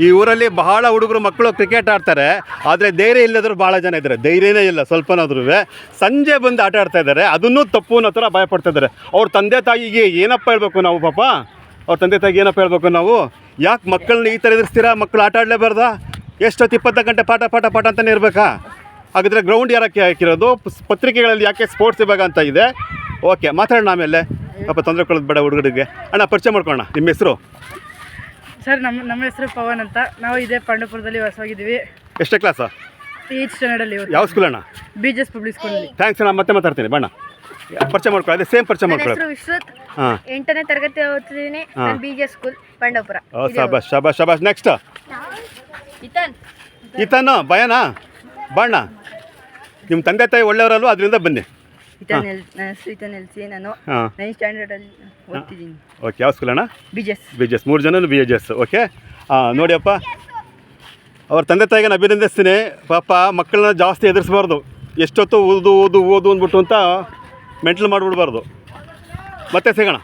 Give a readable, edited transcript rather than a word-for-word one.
ಈ ಊರಲ್ಲಿ ಬಹಳ ಹುಡುಗರು ಮಕ್ಕಳು ಕ್ರಿಕೆಟ್ ಆಡ್ತಾರೆ, ಆದರೆ ಧೈರ್ಯ ಇಲ್ಲದ್ರು ಭಾಳ ಜನ ಇದ್ದಾರೆ. ಧೈರ್ಯನೇ ಇಲ್ಲ ಸ್ವಲ್ಪನಾದ್ರೂ. ಸಂಜೆ ಬಂದು ಆಟ ಆಡ್ತಾ ಇದ್ದಾರೆ, ಅದನ್ನೂ ತಪ್ಪು ಅನ್ನೋ ಥರ ಭಯಪಡ್ತಾ ಇದ್ದಾರೆ. ಅವ್ರ ತಂದೆ ತಾಯಿಗೆ ಏನಪ್ಪ ಹೇಳ್ಬೇಕು ನಾವು ಪಾಪ? ಅವ್ರ ತಂದೆ ತಾಯಿಗೆ ಏನಪ್ಪ ಹೇಳ್ಬೇಕು ನಾವು? ಯಾಕೆ ಮಕ್ಕಳನ್ನ ಈ ಥರ ಎದುರಿಸ್ತೀರಾ? ಮಕ್ಕಳು ಆಟ ಆಡಲೇಬಾರ್ದಾ? ಎಷ್ಟೊತ್ತು 20 ಗಂಟೆ ಪಾಠ ಪಾಠ ಪಾಠ ಅಂತಲೇ ಇರಬೇಕಾ? ಹಾಗಿದ್ರೆ ಗ್ರೌಂಡ್ ಯಾರಕ್ಕೆ ಹಾಕಿರೋದು? ಪತ್ರಿಕೆಗಳಲ್ಲಿ ಯಾಕೆ ಸ್ಪೋರ್ಟ್ಸ್ ವಿಭಾಗ ಅಂತ ಇದೆ. ಓಕೆ, ಮಾತಾಡೋಣ ಆಮೇಲೆ. ಪಾಪ ತೊಂದರೆ ಕೊಡೋದು ಬೇಡ ಹುಡುಗರಿಗೆ. ಅಣ್ಣ ಪರಿಚಯ ಮಾಡ್ಕೊಳ್ಳೋಣ, ನಿಮ್ಮ ಹೆಸರು? ಸರ್, ನಮ್ಮ ಹೆಸರು ಪವನ್ ಅಂತ. ನಾವು ಇದೇ ಪಾಂಡವಪುರದಲ್ಲಿ ವಾಸವಾಗಿದ್ದೀವಿ. ಎಷ್ಟೇ ಕ್ಲಾಸಾ? 8th ಸ್ಟ್ಯಾಂಡರ್ಡಲ್ಲಿ. ಯಾವ ಸ್ಕೂಲ್ ಅಣ್ಣ? BJS ಪಬ್ಲಿಕ್ ಸ್ಕೂಲಲ್ಲಿ. ಥ್ಯಾಂಕ್ಸ್ ಅಣ್ಣ, ಮತ್ತೆ ಮಾತಾಡ್ತೀನಿ ಬಣ್ಣ. ಪರಿಚಯ ಮಾಡ್ಕೊಳ್ಳಿ, ಅದೇ ಸೇಮ್ ಪರಿಚಯ ಮಾಡ್ಕೊಳ್ಳಿ. ವಿಶ್ವತ್, ಹಾಂ, 8ನೇ ತರಗತಿ ಓದ್ತಿದ್ದೀನಿ. BJS school Pandavapura. ಶಬಾಷ್ ಶಬಾಷ್ ಶಬಾಷ್. ನೆಕ್ಸ್ಟ್ ಈತನ ಭಯನಾ? ಬಣ್ಣ, ನಿಮ್ಮ ತಂದೆ ತಾಯಿ ಒಳ್ಳೆಯವರಲ್ವ, ಅದರಿಂದ ಬನ್ನಿ. ನನ್ನ ಹೆಸರು ಈತನ್ ಎಲ್ಸಿ. ನಾನು 9th ಸ್ಟ್ಯಾಂಡರ್ಡಲ್ಲಿ ಓದ್ತಿದ್ದೀನಿ. ಓಕೆ, ಯಾವ ಸ್ಕೂಲ್ ಅಣ್ಣ? BJS. BJS, 3 ಜನ BJS. ಓಕೆ, ನೋಡಿಯಪ್ಪ, ಅವ್ರ ತಂದೆ ತಾಯಿಗೆ ನಾನು ಅಭಿನಂದಿಸ್ತೀನಿ. ಪಾಪ ಮಕ್ಕಳನ್ನ ಜಾಸ್ತಿ ಎದುರಿಸ್ಬಾರ್ದು. ಎಷ್ಟೊತ್ತು ಓದು ಓದು ಓದು ಅಂದ್ಬಿಟ್ಟು ಅಂತ ಮೆಂಟ್ಲ್ ಮಾಡಿಬಿಡ್ಬಾರ್ದು. ಮತ್ತೆ ಸಿಗೋಣ.